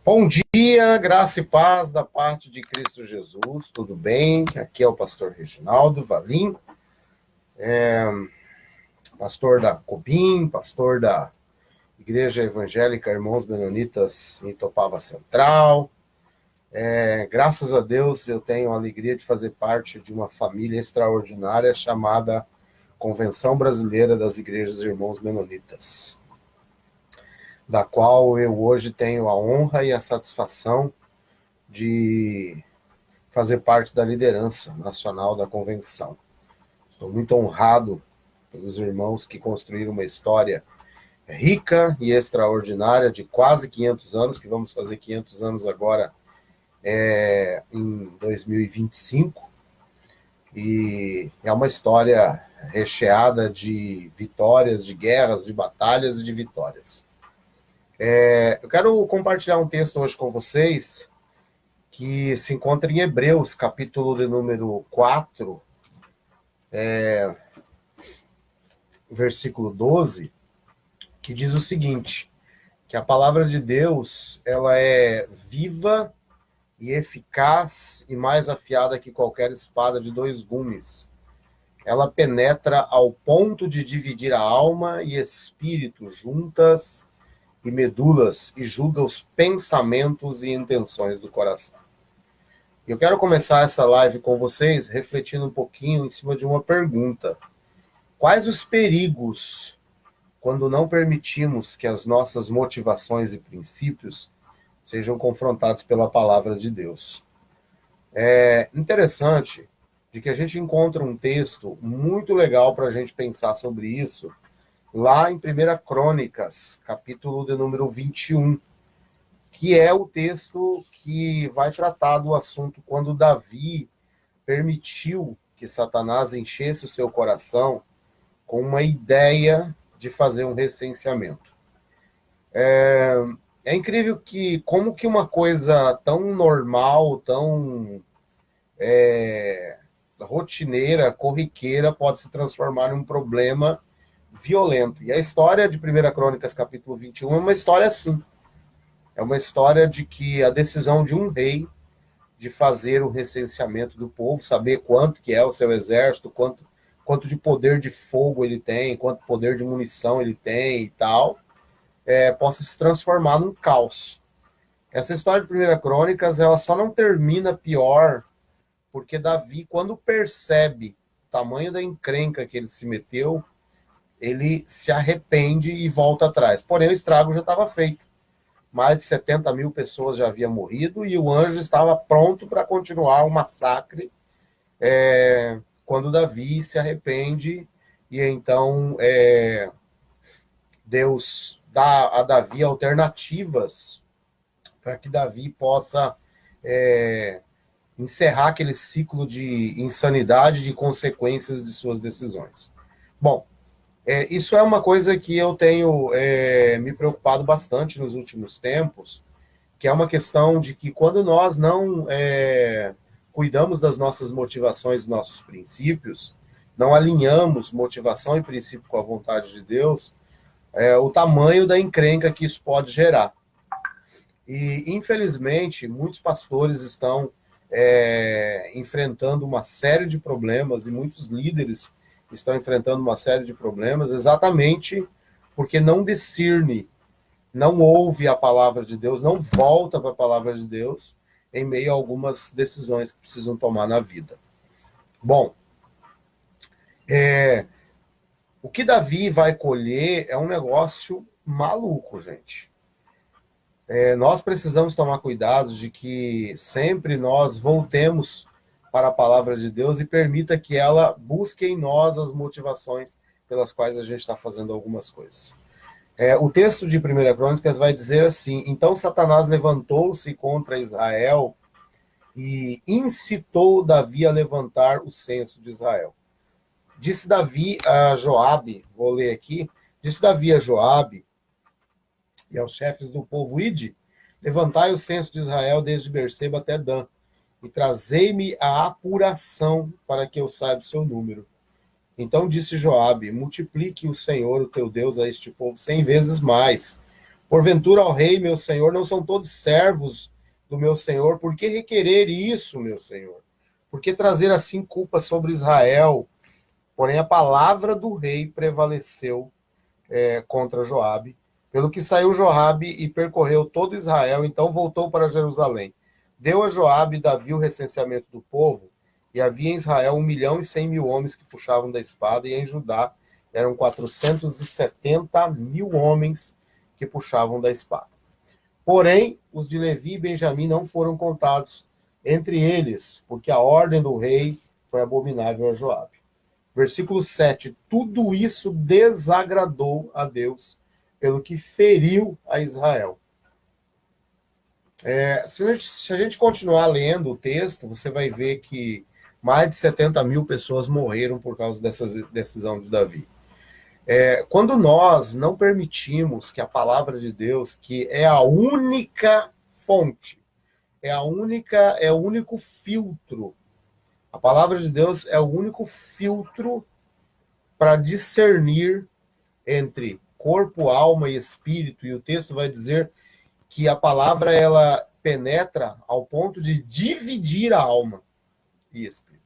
Bom dia, graça e paz da parte de Cristo Jesus, tudo bem? Aqui é o pastor Reginaldo Valim, pastor da Cobim, pastor da Igreja Evangélica Irmãos Menonitas em Itopava Central. Graças a Deus eu tenho a alegria de fazer parte de uma família extraordinária chamada Convenção Brasileira das Igrejas Irmãos Menonitas, da qual eu hoje tenho a honra e a satisfação de fazer parte da liderança nacional da convenção. Estou muito honrado pelos irmãos que construíram uma história rica e extraordinária de quase 500 anos, que vamos fazer 500 anos agora em 2025, e é uma história recheada de vitórias, de guerras, de batalhas e de vitórias. Eu quero compartilhar um texto hoje com vocês que se encontra em Hebreus, capítulo de número 4, versículo 12, que diz o seguinte, que a palavra de Deus, ela é viva e eficaz e mais afiada que qualquer espada de dois gumes. Ela penetra ao ponto de dividir a alma e espírito, juntas e medulas, e julga os pensamentos e intenções do coração. Eu quero começar essa live com vocês refletindo um pouquinho em cima de uma pergunta. Quais os perigos quando não permitimos que as nossas motivações e princípios sejam confrontados pela palavra de Deus? É interessante de que a gente encontra um texto muito legal para a gente pensar sobre isso, lá em 1 Crônicas, capítulo de número 21, que é o texto que vai tratar do assunto quando Davi permitiu que Satanás enchesse o seu coração com uma ideia de fazer um recenseamento. É incrível que como que uma coisa tão normal, tão rotineira, corriqueira, pode se transformar em um problema violento. E a história de 1 Crônicas, capítulo 21, é uma história assim. É uma história de que a decisão de um rei de fazer o recenseamento do povo, saber quanto que é o seu exército, quanto de poder de fogo ele tem, quanto poder de munição ele tem e tal, possa se transformar num caos. Essa história de 1 Crônicas, ela só não termina pior porque Davi, quando percebe o tamanho da encrenca que ele se meteu, ele se arrepende e volta atrás. Porém, o estrago já estava feito. Mais de 70 mil pessoas já haviam morrido e o anjo estava pronto para continuar o massacre quando Davi se arrepende e então Deus dá a Davi alternativas para que Davi possa encerrar aquele ciclo de insanidade, de consequências de suas decisões. Bom, isso é uma coisa que eu tenho me preocupado bastante nos últimos tempos, que é uma questão de que quando nós não cuidamos das nossas motivações, dos nossos princípios, não alinhamos motivação e princípio com a vontade de Deus, o tamanho da encrenca que isso pode gerar. E, infelizmente, muitos pastores estão enfrentando uma série de problemas e muitos líderes estão enfrentando uma série de problemas exatamente porque não discerne, não ouve a palavra de Deus, não volta para a palavra de Deus em meio a algumas decisões que precisam tomar na vida. Bom, o que Davi vai colher é um negócio maluco, gente. Nós precisamos tomar cuidado de que sempre nós voltemos para a palavra de Deus e permita que ela busque em nós as motivações pelas quais a gente está fazendo algumas coisas. O texto de 1 Crônicas vai dizer assim: então Satanás levantou-se contra Israel e incitou Davi a levantar o censo de Israel. Disse Davi a Joabe, vou ler aqui, disse Davi a Joabe e aos chefes do povo: ide, levantai o censo de Israel desde Berseba até Dan, e trazei-me a apuração para que eu saiba o seu número. Então disse Joabe: multiplique o Senhor, o teu Deus, a este povo 100 vezes mais, Porventura, ao rei, meu senhor, não são todos servos do meu senhor? Por que requerer isso, meu senhor? Por que trazer assim culpa sobre Israel? Porém, a palavra do rei prevaleceu contra Joabe, pelo que saiu Joabe e percorreu todo Israel, então voltou para Jerusalém. Deu a Joabe e Davi o recenseamento do povo, e havia em Israel 1.100.000 homens que puxavam da espada, e em Judá eram 470.000 homens que puxavam da espada. Porém, os de Levi e Benjamim não foram contados entre eles, porque a ordem do rei foi abominável a Joabe. Versículo 7. Tudo isso desagradou a Deus, pelo que feriu a Israel. Se a gente continuar lendo o texto, você vai ver que mais de 70.000 pessoas morreram por causa dessa decisão de Davi. Quando nós não permitimos que a palavra de Deus, que é a única fonte, é o único filtro, a palavra de Deus é o único filtro para discernir entre corpo, alma e espírito, e o texto vai dizer que a palavra ela penetra ao ponto de dividir a alma e espírito,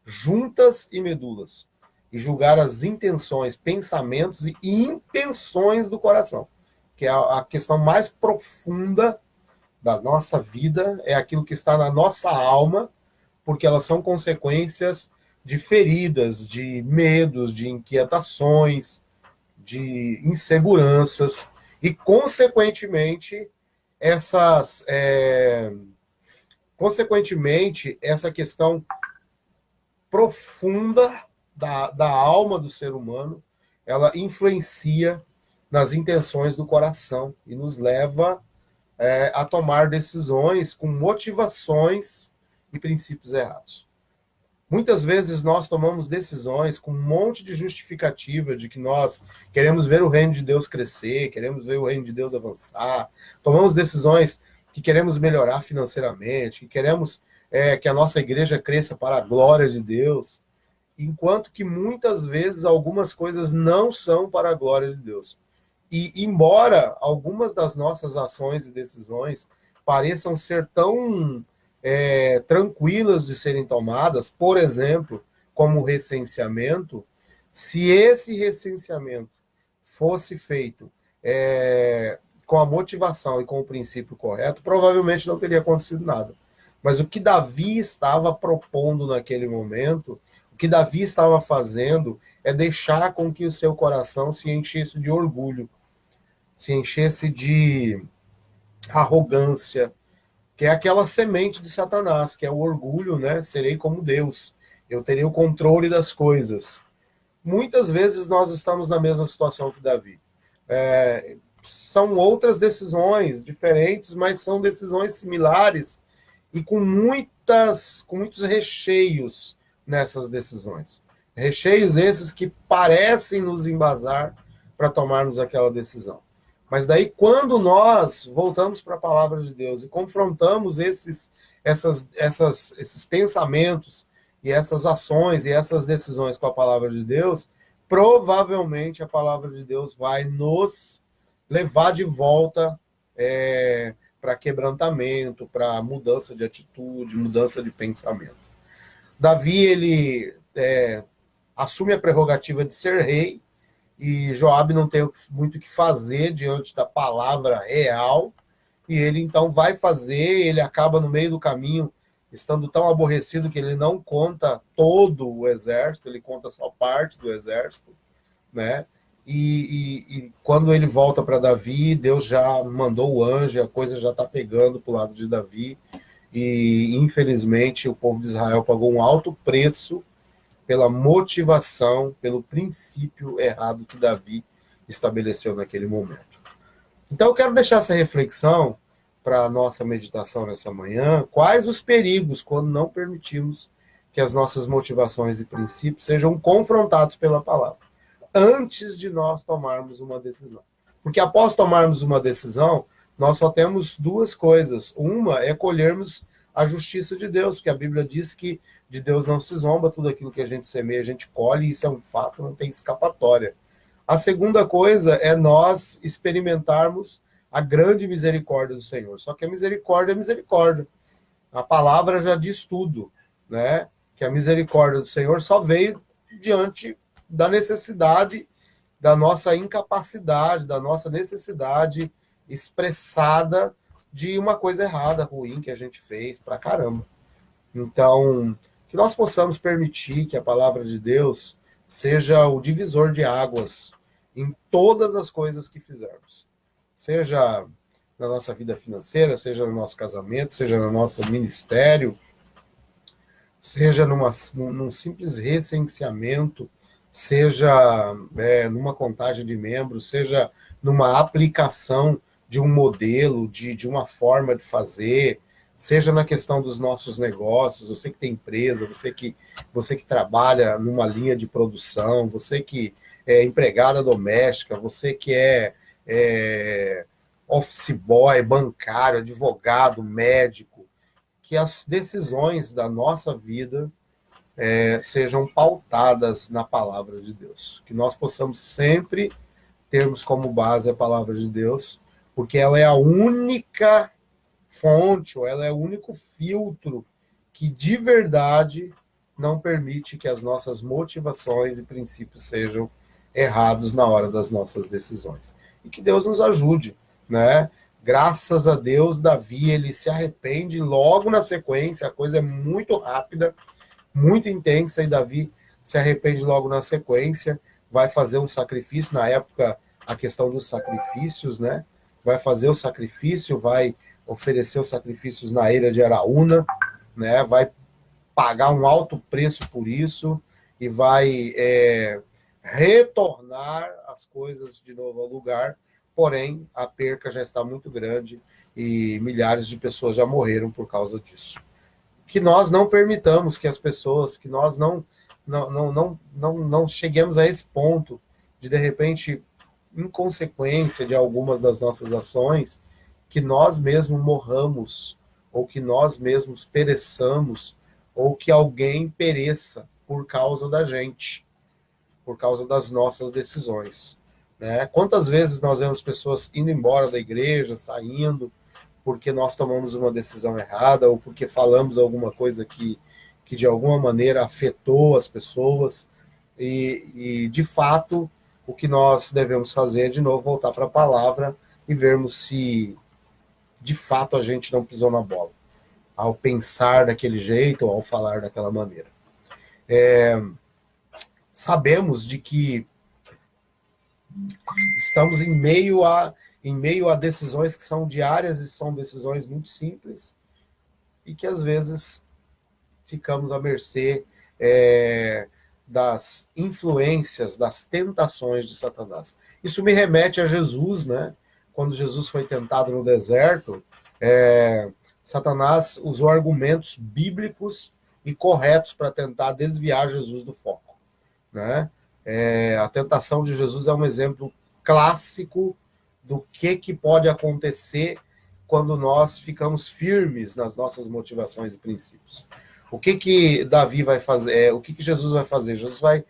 juntas e medulas, e julgar as intenções, pensamentos e intenções do coração, que é a questão mais profunda da nossa vida, é aquilo que está na nossa alma, porque elas são consequências de feridas, de medos, de inquietações, de inseguranças, e, consequentemente, essa questão profunda da alma do ser humano, ela influencia nas intenções do coração e nos leva a tomar decisões com motivações e princípios errados. Muitas vezes nós tomamos decisões com um monte de justificativa de que nós queremos ver o reino de Deus crescer, queremos ver o reino de Deus avançar, tomamos decisões que queremos melhorar financeiramente, que queremos que a nossa igreja cresça para a glória de Deus, enquanto que muitas vezes algumas coisas não são para a glória de Deus. E embora algumas das nossas ações e decisões pareçam ser tão tranquilas de serem tomadas, por exemplo, como o recenseamento, se esse recenseamento fosse feito com a motivação e com o princípio correto, provavelmente não teria acontecido nada. Mas o que Davi estava propondo naquele momento, o que Davi estava fazendo, é deixar com que o seu coração se enchesse de orgulho, se enchesse de arrogância, que é aquela semente de Satanás, que é o orgulho, né? Serei como Deus, eu terei o controle das coisas. Muitas vezes nós estamos na mesma situação que Davi. São outras decisões diferentes, mas são decisões similares e com muitos recheios nessas decisões. Recheios esses que parecem nos embasar para tomarmos aquela decisão. Mas daí, quando nós voltamos para a palavra de Deus e confrontamos esses pensamentos e essas ações e essas decisões com a palavra de Deus, provavelmente a palavra de Deus vai nos levar de volta para quebrantamento, para mudança de atitude, mudança de pensamento. Davi, ele assume a prerrogativa de ser rei, e Joabe não tem muito o que fazer diante da palavra real, e ele então vai fazer, ele acaba no meio do caminho, estando tão aborrecido que ele não conta todo o exército, ele conta só parte do exército, né? E quando ele volta para Davi, Deus já mandou o anjo, a coisa já está pegando para o lado de Davi, e infelizmente o povo de Israel pagou um alto preço pela motivação, pelo princípio errado que Davi estabeleceu naquele momento. Então eu quero deixar essa reflexão para a nossa meditação nessa manhã. Quais os perigos quando não permitimos que as nossas motivações e princípios sejam confrontados pela palavra, antes de nós tomarmos uma decisão? Porque após tomarmos uma decisão, nós só temos duas coisas. Uma é colhermos a justiça de Deus, porque a Bíblia diz que de Deus não se zomba, tudo aquilo que a gente semeia, a gente colhe, e isso é um fato, não tem escapatória. A segunda coisa é nós experimentarmos a grande misericórdia do Senhor. Só que a misericórdia é misericórdia. A palavra já diz tudo, né? Que a misericórdia do Senhor só veio diante da necessidade, da nossa incapacidade, da nossa necessidade expressada de uma coisa errada, ruim que a gente fez pra caramba. Então, que nós possamos permitir que a palavra de Deus seja o divisor de águas em todas as coisas que fizermos. Seja na nossa vida financeira, seja no nosso casamento, seja no nosso ministério, seja num simples recenseamento, seja numa contagem de membros, seja numa aplicação de um modelo, de uma forma de fazer, seja na questão dos nossos negócios, você que tem empresa, você que trabalha numa linha de produção, você que é empregada doméstica, você que é office boy, bancário, advogado, médico, que as decisões da nossa vida sejam pautadas na palavra de Deus. Que nós possamos sempre termos como base a palavra de Deus, porque ela é a única fonte, ou ela é o único filtro que de verdade não permite que as nossas motivações e princípios sejam errados na hora das nossas decisões. E que Deus nos ajude, né? Graças a Deus, Davi, ele se arrepende logo na sequência, a coisa é muito rápida, muito intensa, e Davi se arrepende logo na sequência, vai fazer um sacrifício, na época, a questão dos sacrifícios, né? Vai fazer o sacrifício, vai oferecer os sacrifícios na eira de Araúna, né? Vai pagar um alto preço por isso, e vai retornar as coisas de novo ao lugar, porém, a perca já está muito grande, e milhares de pessoas já morreram por causa disso. Que nós não permitamos que as pessoas, que nós não cheguemos a esse ponto de repente, em consequência de algumas das nossas ações, que nós mesmos morramos, ou que nós mesmos pereçamos, ou que alguém pereça por causa da gente, por causa das nossas decisões. Né? Quantas vezes nós vemos pessoas indo embora da igreja, saindo, porque nós tomamos uma decisão errada, ou porque falamos alguma coisa que de alguma maneira afetou as pessoas, e de fato, o que nós devemos fazer é, de novo, voltar para a palavra e vermos se, de fato, a gente não pisou na bola, ao pensar daquele jeito, ou ao falar daquela maneira. Sabemos de que estamos em meio a decisões que são diárias e são decisões muito simples, e que às vezes ficamos à mercê das influências, das tentações de Satanás. Isso me remete a Jesus, né? Quando Jesus foi tentado no deserto, Satanás usou argumentos bíblicos e corretos para tentar desviar Jesus do foco, né? A tentação de Jesus é um exemplo clássico do que pode acontecer quando nós ficamos firmes nas nossas motivações e princípios. O que Davi vai fazer? O que Jesus vai fazer? Jesus vai,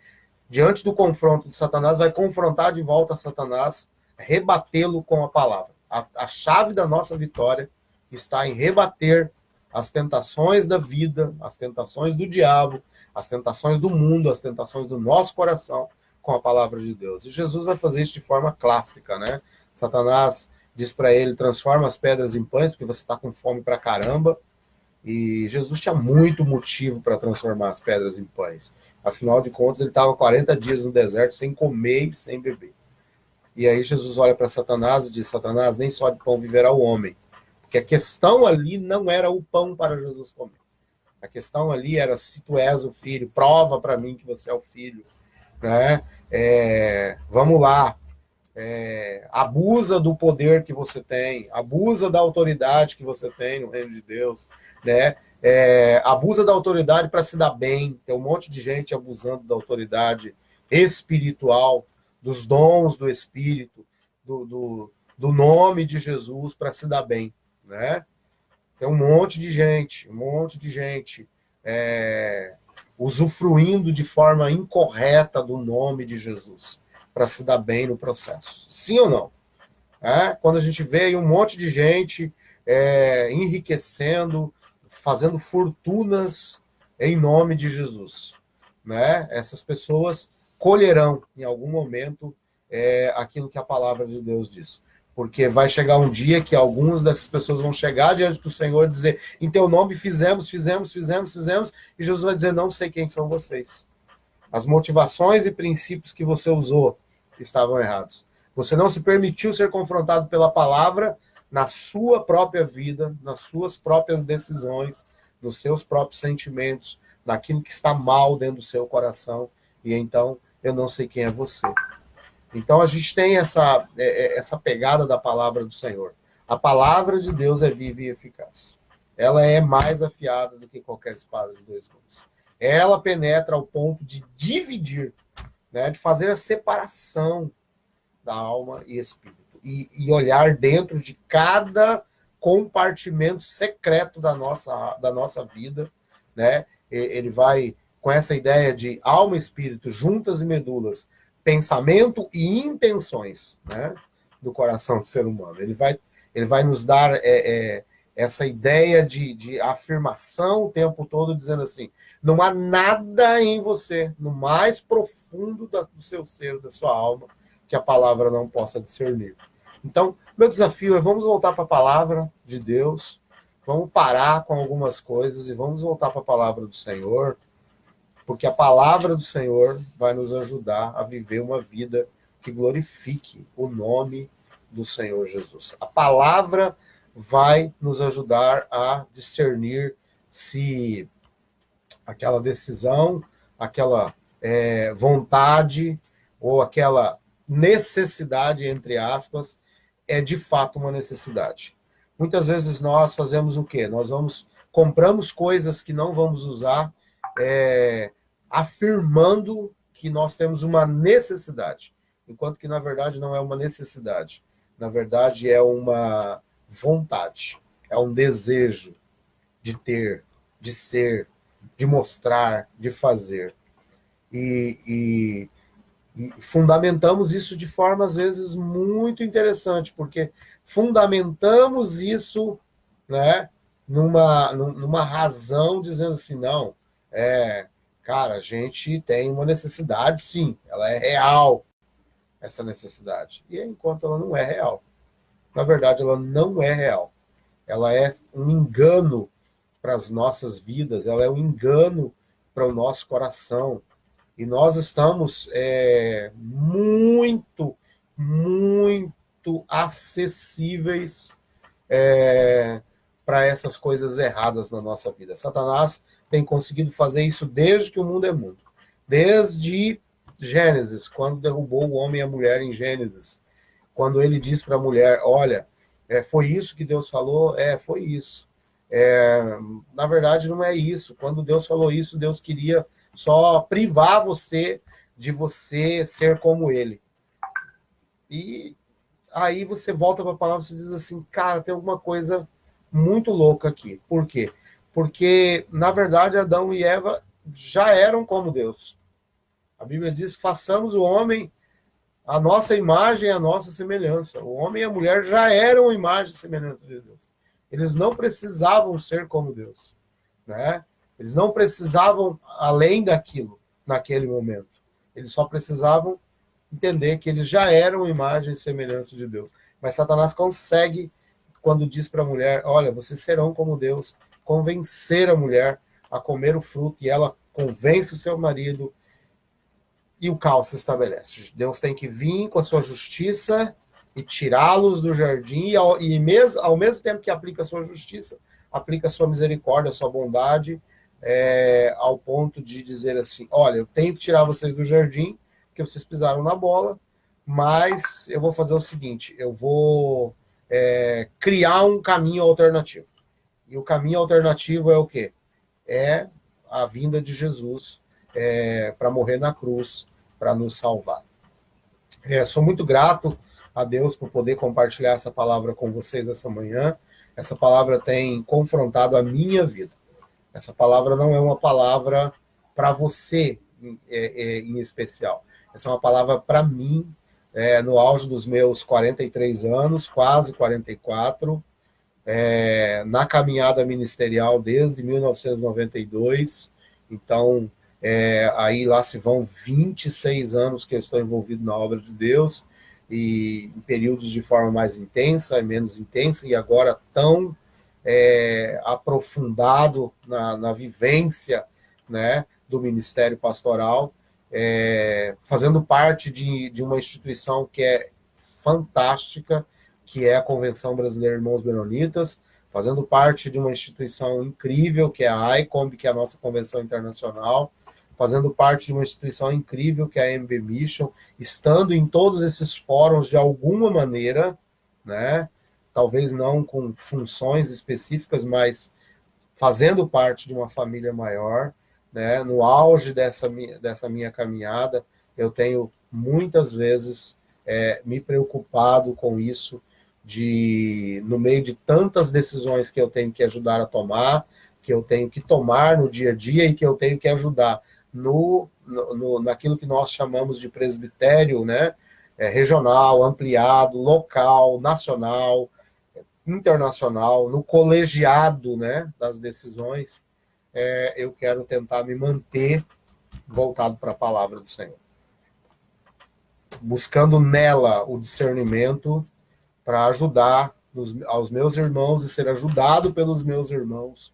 diante do confronto de Satanás, vai confrontar de volta Satanás, rebatê-lo com a palavra. A chave da nossa vitória está em rebater as tentações da vida, as tentações do diabo, as tentações do mundo, as tentações do nosso coração com a palavra de Deus. E Jesus vai fazer isso de forma clássica, né? Satanás diz para ele, transforma as pedras em pães, porque você está com fome pra caramba. E Jesus tinha muito motivo para transformar as pedras em pães. Afinal de contas, ele estava 40 dias no deserto sem comer e sem beber. E aí Jesus olha para Satanás e diz, Satanás, nem só de pão viverá o homem. Porque a questão ali não era o pão para Jesus comer. A questão ali era, se tu és o filho, prova para mim que você é o filho. Né? Vamos lá. Abusa do poder que você tem, abusa da autoridade que você tem no reino de Deus, né? Abusa da autoridade para se dar bem. Tem um monte de gente abusando da autoridade espiritual, dos dons do Espírito, do nome de Jesus para se dar bem, né? Tem um monte de gente usufruindo de forma incorreta do nome de Jesus para se dar bem no processo. Sim ou não? Quando a gente vê aí um monte de gente enriquecendo, fazendo fortunas em nome de Jesus, né? Essas pessoas colherão em algum momento aquilo que a palavra de Deus diz. Porque vai chegar um dia que algumas dessas pessoas vão chegar diante do Senhor e dizer: em teu nome fizemos, e Jesus vai dizer: não sei quem são vocês. As motivações e princípios que você usou estavam errados. Você não se permitiu ser confrontado pela palavra na sua própria vida, nas suas próprias decisões, nos seus próprios sentimentos, naquilo que está mal dentro do seu coração. E então, eu não sei quem é você. Então, a gente tem essa pegada da palavra do Senhor. A palavra de Deus é viva e eficaz. Ela é mais afiada do que qualquer espada de dois gumes. Ela penetra ao ponto de dividir, né, de fazer a separação da alma e espírito. E olhar dentro de cada compartimento secreto da nossa vida, né? Ele vai com essa ideia de alma e espírito, juntas e medulas, pensamento e intenções, né, do coração do ser humano. Ele vai nos dar essa ideia de afirmação o tempo todo, dizendo assim: não há nada em você, no mais profundo do seu ser, da sua alma, que a palavra não possa discernir. Então, meu desafio é: vamos voltar para a palavra de Deus, vamos parar com algumas coisas e vamos voltar para a palavra do Senhor, porque a palavra do Senhor vai nos ajudar a viver uma vida que glorifique o nome do Senhor Jesus. A palavra vai nos ajudar a discernir se aquela decisão, aquela vontade ou aquela necessidade, entre aspas, é de fato uma necessidade. Muitas vezes nós fazemos o quê? Nós compramos coisas que não vamos usar, afirmando que nós temos uma necessidade, enquanto que na verdade não é uma necessidade. Na verdade é uma vontade, é um desejo de ter, de ser, de mostrar, de fazer. E fundamentamos isso de forma, às vezes, muito interessante, porque fundamentamos isso, né, numa razão, dizendo assim: não, cara, a gente tem uma necessidade, sim, ela é real, essa necessidade. E enquanto ela não é real. Na verdade, ela não é real. Ela é um engano para as nossas vidas, ela é um engano para o nosso coração. E nós estamos muito, muito acessíveis para essas coisas erradas na nossa vida. Satanás tem conseguido fazer isso desde que o mundo é mundo. Desde Gênesis, quando derrubou o homem e a mulher em Gênesis. Quando ele diz para a mulher: olha, foi isso que Deus falou? Foi isso. Na verdade, não é isso. Quando Deus falou isso, Deus queria só privar você de você ser como ele. E aí você volta para a palavra e diz assim: cara, tem alguma coisa muito louca aqui. Por quê? Porque, na verdade, Adão e Eva já eram como Deus. A Bíblia diz: façamos o homem a nossa imagem, a nossa semelhança. O homem e a mulher já eram imagem e semelhança de Deus. Eles não precisavam ser como Deus, né? Eles não precisavam além daquilo naquele momento. Eles só precisavam entender que eles já eram imagem e semelhança de Deus. Mas Satanás consegue, quando diz para a mulher: olha, vocês serão como Deus, convencer a mulher a comer o fruto, e ela convence o seu marido, e o caos se estabelece. Deus tem que vir com a sua justiça e tirá-los do jardim, e ao mesmo tempo que aplica a sua justiça, aplica a sua misericórdia, a sua bondade, ao ponto de dizer assim: olha, eu tenho que tirar vocês do jardim, porque vocês pisaram na bola, mas eu vou fazer o seguinte: eu vou criar um caminho alternativo. E o caminho alternativo é o quê? É a vinda de Jesus para morrer na cruz, para nos salvar. Sou muito grato a Deus por poder compartilhar essa palavra com vocês essa manhã. Essa palavra tem confrontado a minha vida. Essa palavra não é uma palavra para você em especial. Essa é uma palavra para mim, no auge dos meus 43 anos, quase 44, na caminhada ministerial desde 1992. Então, aí lá se vão 26 anos que eu estou envolvido na obra de Deus, e em períodos de forma mais intensa, menos intensa, e agora tão aprofundado na vivência, né, do ministério pastoral, fazendo parte de uma instituição que é fantástica, que é a Convenção Brasileira Irmãos Menonitas, fazendo parte de uma instituição incrível, que é a ICOMB, que é a nossa convenção internacional, fazendo parte de uma instituição incrível, que é a MB Mission, estando em todos esses fóruns de alguma maneira, né? Talvez não com funções específicas, mas fazendo parte de uma família maior, né? No auge dessa minha caminhada, eu tenho muitas vezes me preocupado com isso, no meio de tantas decisões que eu tenho que ajudar a tomar, que eu tenho que tomar no dia a dia e que eu tenho que ajudar naquilo que nós chamamos de presbitério, né? Regional, ampliado, local, nacional, internacional, no colegiado, né, das decisões. Eu quero tentar me manter voltado para a palavra do Senhor, buscando nela o discernimento para ajudar aos meus irmãos e ser ajudado pelos meus irmãos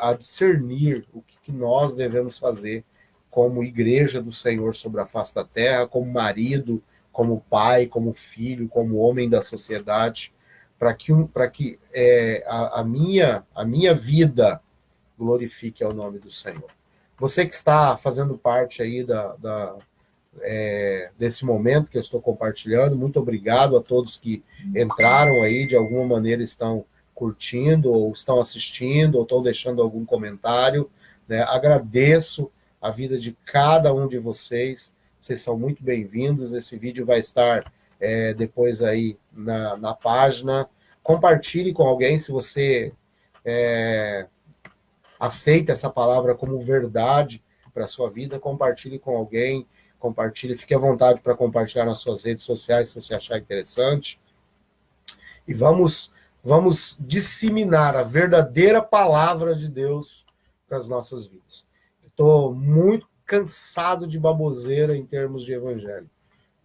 a discernir o que nós devemos fazer como igreja do Senhor sobre a face da terra, como marido, como pai, como filho, como homem da sociedade, para que a minha vida glorifique ao nome do Senhor. Você que está fazendo parte aí desse momento que eu estou compartilhando, muito obrigado a todos que entraram aí, de alguma maneira estão curtindo, ou estão assistindo, ou estão deixando algum comentário, né? Agradeço a vida de cada um de vocês são muito bem-vindos. Esse vídeo vai estar depois aí na página. Compartilhe com alguém, se você aceita essa palavra como verdade para a sua vida, compartilhe com alguém, fique à vontade para compartilhar nas suas redes sociais, se você achar interessante. E vamos disseminar a verdadeira palavra de Deus para as nossas vidas. Estou muito cansado de baboseira em termos de evangelho.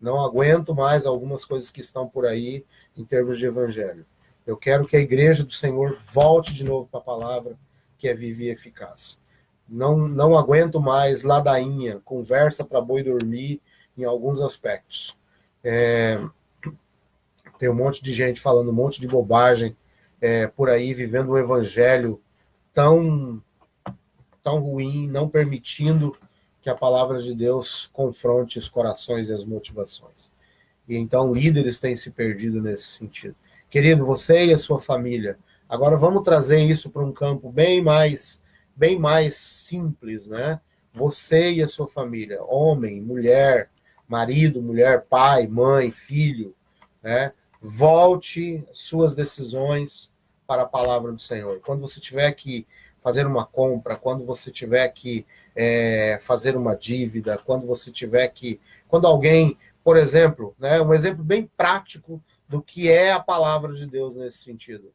Não aguento mais algumas coisas que estão por aí em termos de evangelho. Eu quero que a igreja do Senhor volte de novo para a palavra, que é viva e eficaz. Não aguento mais ladainha, conversa para boi dormir em alguns aspectos. Tem um monte de gente falando um monte de bobagem por aí, vivendo um evangelho tão ruim, não permitindo que a palavra de Deus confronte os corações e as motivações. E então líderes têm se perdido nesse sentido. Querido, você e a sua família, agora vamos trazer isso para um campo bem mais simples, né? Você e a sua família, homem, mulher, marido, mulher, pai, mãe, filho, né? Volte suas decisões para a palavra do Senhor. Quando você tiver que fazer uma compra, quando você tiver que fazer uma dívida, quando alguém, por exemplo, né, um exemplo bem prático do que é a palavra de Deus nesse sentido,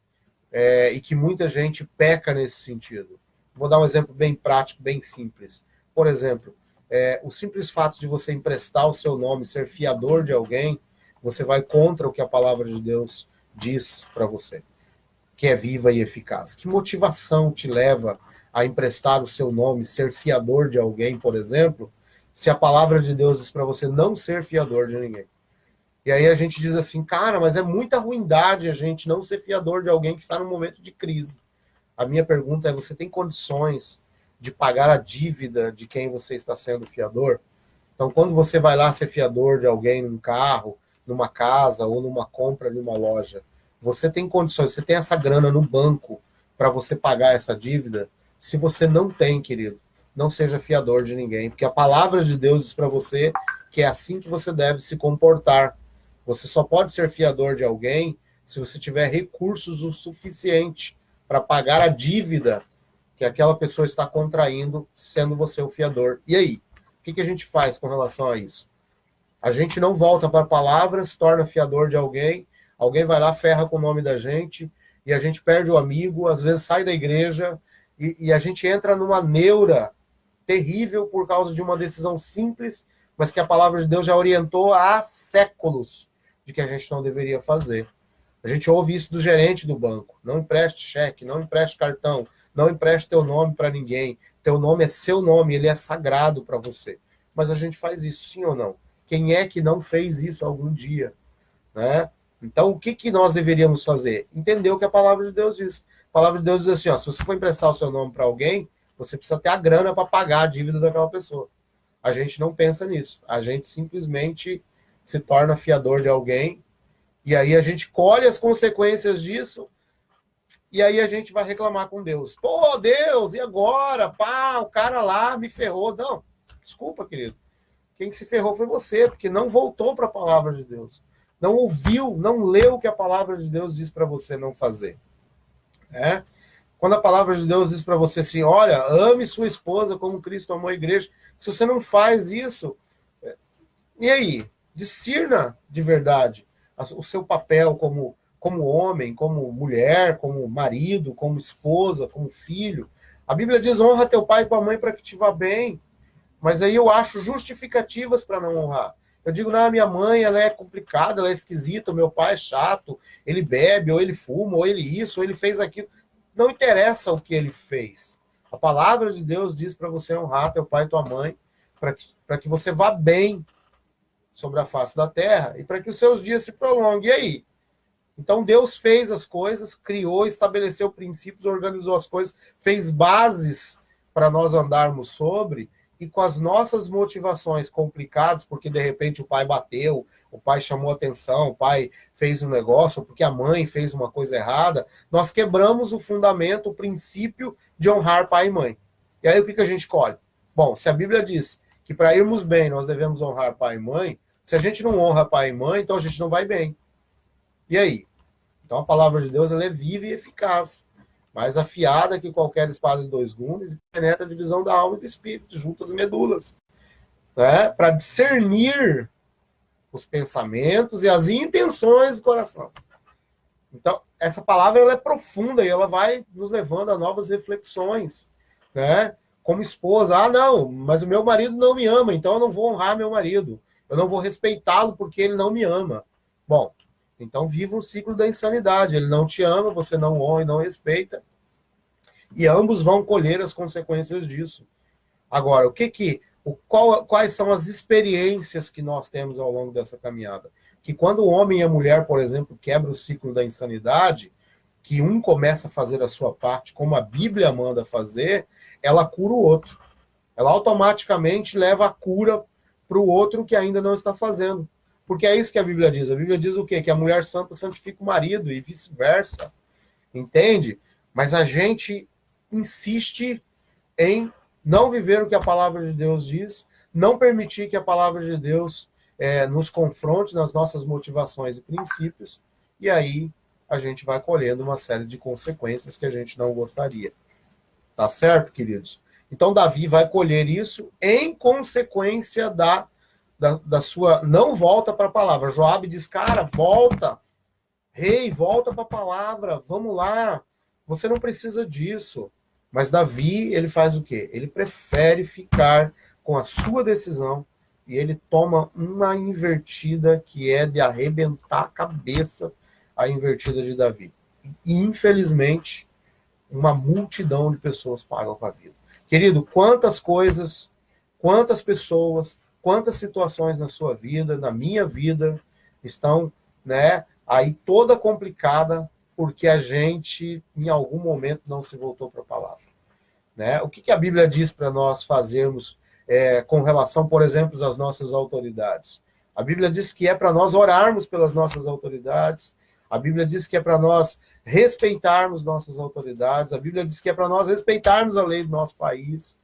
e que muita gente peca nesse sentido. Vou dar um exemplo bem prático, bem simples. Por exemplo, o simples fato de você emprestar o seu nome, ser fiador de alguém, você vai contra o que a palavra de Deus diz para você, que é viva e eficaz. Que motivação te leva a emprestar o seu nome, ser fiador de alguém, por exemplo, se a palavra de Deus diz para você não ser fiador de ninguém? E aí a gente diz assim, cara, mas é muita ruindade a gente não ser fiador de alguém que está num momento de crise. A minha pergunta é, você tem condições de pagar a dívida de quem você está sendo fiador? Então, quando você vai lá ser fiador de alguém num carro, numa casa ou numa compra de uma loja, você tem condições, você tem essa grana no banco para você pagar essa dívida? Se você não tem, querido, não seja fiador de ninguém, porque a palavra de Deus diz para você que é assim que você deve se comportar. Você só pode ser fiador de alguém se você tiver recursos o suficiente para pagar a dívida que aquela pessoa está contraindo, sendo você o fiador. E aí? O que a gente faz com relação a isso? A gente não volta para a palavra, se torna fiador de alguém, alguém vai lá, ferra com o nome da gente, e a gente perde o amigo, às vezes sai da igreja, e a gente entra numa neura terrível por causa de uma decisão simples, mas que a palavra de Deus já orientou há séculos de que a gente não deveria fazer. A gente ouve isso do gerente do banco. Não empreste cheque, não empreste cartão, não empreste teu nome para ninguém. Teu nome é seu nome, ele é sagrado para você. Mas a gente faz isso, sim ou não? Quem é que não fez isso algum dia? Né? Então, o que nós deveríamos fazer? Entender o que a palavra de Deus diz. A palavra de Deus diz assim, ó, se você for emprestar o seu nome para alguém, você precisa ter a grana para pagar a dívida daquela pessoa. A gente não pensa nisso. A gente simplesmente se torna fiador de alguém e aí a gente colhe as consequências disso e aí a gente vai reclamar com Deus. Pô, Deus, e agora? Pá, o cara lá me ferrou. Não, desculpa, querido. Quem se ferrou foi você, porque não voltou para a palavra de Deus. Não ouviu, não leu o que a palavra de Deus diz para você não fazer. Né? Quando a palavra de Deus diz para você assim, olha, ame sua esposa como Cristo amou a igreja. Se você não faz isso, e aí? Discirna de verdade o seu papel como homem, como mulher, como marido, como esposa, como filho. A Bíblia diz, honra teu pai e tua mãe para que te vá bem. Mas aí eu acho justificativas para não honrar. Eu digo, não, minha mãe, ela é complicada, ela é esquisita, o meu pai é chato, ele bebe, ou ele fuma, ou ele isso, ou ele fez aquilo. Não interessa o que ele fez. A palavra de Deus diz para você honrar teu pai e tua mãe, para que você vá bem sobre a face da terra e para que os seus dias se prolonguem. E aí? Então Deus fez as coisas, criou, estabeleceu princípios, organizou as coisas, fez bases para nós andarmos sobre, e com as nossas motivações complicadas, porque de repente o pai bateu, o pai chamou atenção, o pai fez um negócio, porque a mãe fez uma coisa errada, nós quebramos o fundamento, o princípio de honrar pai e mãe. E aí o que a gente colhe? Bom, se a Bíblia diz que para irmos bem nós devemos honrar pai e mãe, se a gente não honra pai e mãe, então a gente não vai bem. E aí? Então a palavra de Deus ela é viva e eficaz, mais afiada que qualquer espada de dois gumes, e penetra a divisão da alma e do espírito, juntas e medulas, né? Para discernir os pensamentos e as intenções do coração. Então, essa palavra ela é profunda e ela vai nos levando a novas reflexões, né? Como esposa, ah, não, mas o meu marido não me ama, então eu não vou honrar meu marido, eu não vou respeitá-lo porque ele não me ama. Bom, então viva um ciclo da insanidade, ele não te ama, você não honra e não respeita, e ambos vão colher as consequências disso. Agora, quais são as experiências que nós temos ao longo dessa caminhada? Que quando o homem e a mulher, por exemplo, quebram o ciclo da insanidade, que um começa a fazer a sua parte, como a Bíblia manda fazer, ela cura o outro. Ela automaticamente leva a cura para o outro que ainda não está fazendo. Porque é isso que a Bíblia diz. A Bíblia diz o quê? Que a mulher santa santifica o marido e vice-versa. Entende? Mas a gente insiste em não viver o que a palavra de Deus diz, não permitir que a palavra de Deus nos confronte nas nossas motivações e princípios, e aí a gente vai colhendo uma série de consequências que a gente não gostaria. Tá certo, queridos? Então Davi vai colher isso em consequência da sua não volta para a palavra. Joabe diz, cara, volta, rei, volta para a palavra, vamos lá, você não precisa disso. Mas Davi, ele faz o quê? Ele prefere ficar com a sua decisão e ele toma uma invertida que é de arrebentar a cabeça, a invertida de Davi. E, infelizmente, uma multidão de pessoas pagam com a vida. Querido, quantas coisas, quantas pessoas, quantas situações na sua vida, na minha vida, estão, né, aí toda complicada porque a gente, em algum momento, não se voltou para a palavra. Né? O que a Bíblia diz para nós fazermos com relação, por exemplo, às nossas autoridades? A Bíblia diz que é para nós orarmos pelas nossas autoridades, a Bíblia diz que é para nós respeitarmos nossas autoridades, a Bíblia diz que é para nós respeitarmos a lei do nosso país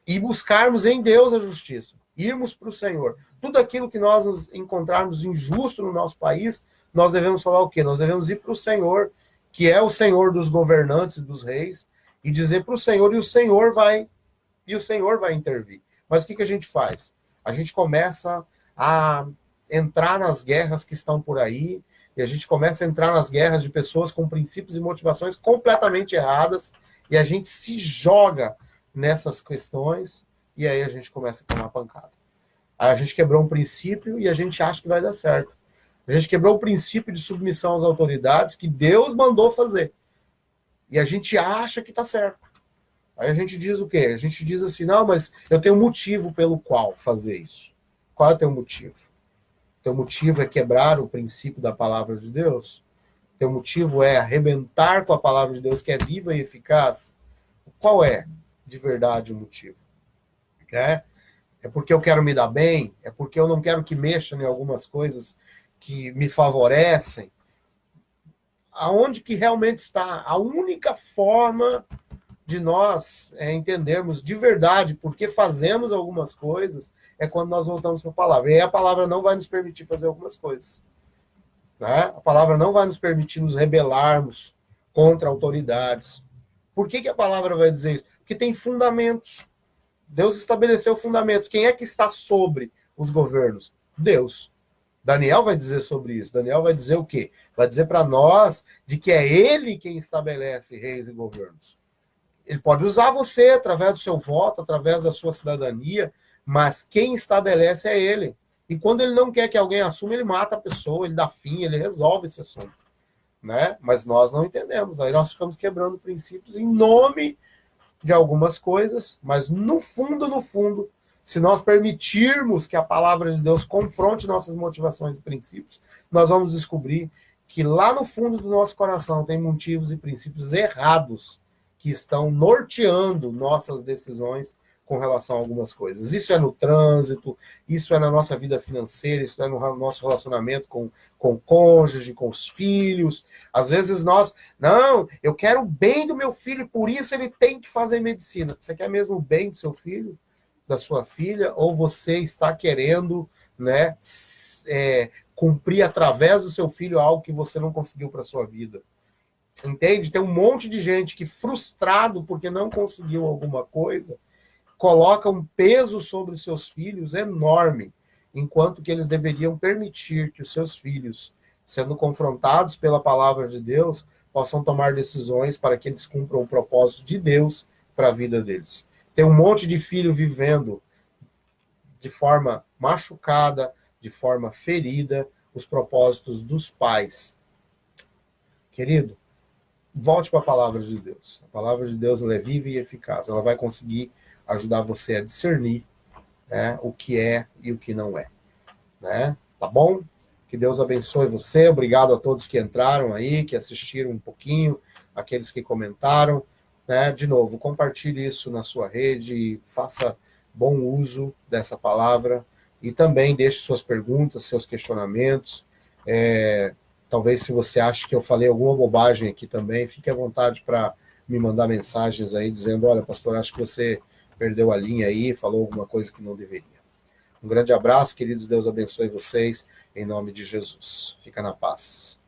e buscarmos em Deus a justiça, irmos para o Senhor. Tudo aquilo que nós nos encontrarmos injusto no nosso país, nós devemos falar o quê? Nós devemos ir para o Senhor, que é o Senhor dos governantes e dos reis, e dizer para o Senhor, e o Senhor vai intervir. Mas o que a gente faz? A gente começa a entrar nas guerras que estão por aí, e a gente começa a entrar nas guerras de pessoas com princípios e motivações completamente erradas, e a gente se joga nessas questões, e aí a gente começa a tomar pancada. Aí a gente quebrou um princípio e a gente acha que vai dar certo. A gente quebrou o princípio de submissão às autoridades que Deus mandou fazer. E a gente acha que está certo. Aí a gente diz o quê? A gente diz assim, não, mas eu tenho um motivo pelo qual fazer isso. Qual é o teu motivo? Teu motivo é quebrar o princípio da palavra de Deus? Teu motivo é arrebentar com a palavra de Deus, que é viva e eficaz? Qual é, de verdade, o motivo? É porque eu quero me dar bem? É porque eu não quero que mexam em algumas coisas que me favorecem? Aonde que realmente está? A única forma de nós entendermos de verdade por que fazemos algumas coisas é quando nós voltamos para a palavra. E aí a palavra não vai nos permitir fazer algumas coisas. Né? A palavra não vai nos permitir nos rebelarmos contra autoridades. Por que a palavra vai dizer isso? Porque tem fundamentos. Deus estabeleceu fundamentos. Quem é que está sobre os governos? Deus. Daniel vai dizer sobre isso. Daniel vai dizer o quê? Vai dizer para nós de que é ele quem estabelece reis e governos. Ele pode usar você através do seu voto, através da sua cidadania, mas quem estabelece é ele. E quando ele não quer que alguém assuma, ele mata a pessoa, ele dá fim, ele resolve esse assunto. Né? Mas nós não entendemos. Aí nós ficamos quebrando princípios em nome de algumas coisas, mas no fundo, se nós permitirmos que a palavra de Deus confronte nossas motivações e princípios, nós vamos descobrir que lá no fundo do nosso coração tem motivos e princípios errados que estão norteando nossas decisões com relação a algumas coisas. Isso é no trânsito, isso é na nossa vida financeira, isso é no nosso relacionamento com o cônjuge, com os filhos. Às vezes nós, não, eu quero o bem do meu filho, por isso ele tem que fazer medicina. Você quer mesmo o bem do seu filho, da sua filha, ou você está querendo, né, cumprir através do seu filho algo que você não conseguiu para a sua vida? Entende? Tem um monte de gente que, frustrado porque não conseguiu alguma coisa, coloca um peso sobre os seus filhos enorme, enquanto que eles deveriam permitir que os seus filhos, sendo confrontados pela palavra de Deus, possam tomar decisões para que eles cumpram o propósito de Deus para a vida deles. Tem um monte de filho vivendo de forma machucada, de forma ferida, os propósitos dos pais. Querido, volte para a palavra de Deus. A palavra de Deus ela é viva e eficaz. Ela vai conseguir ajudar você a discernir, né, o que é e o que não é. Né? Tá bom? Que Deus abençoe você. Obrigado a todos que entraram aí, que assistiram um pouquinho, aqueles que comentaram. Né? De novo, compartilhe isso na sua rede, faça bom uso dessa palavra e também deixe suas perguntas, seus questionamentos. Talvez se você acha que eu falei alguma bobagem aqui também, fique à vontade para me mandar mensagens aí dizendo, olha, pastor, acho que você perdeu a linha aí, falou alguma coisa que não deveria. Um grande abraço, queridos, Deus abençoe vocês, em nome de Jesus. Fica na paz.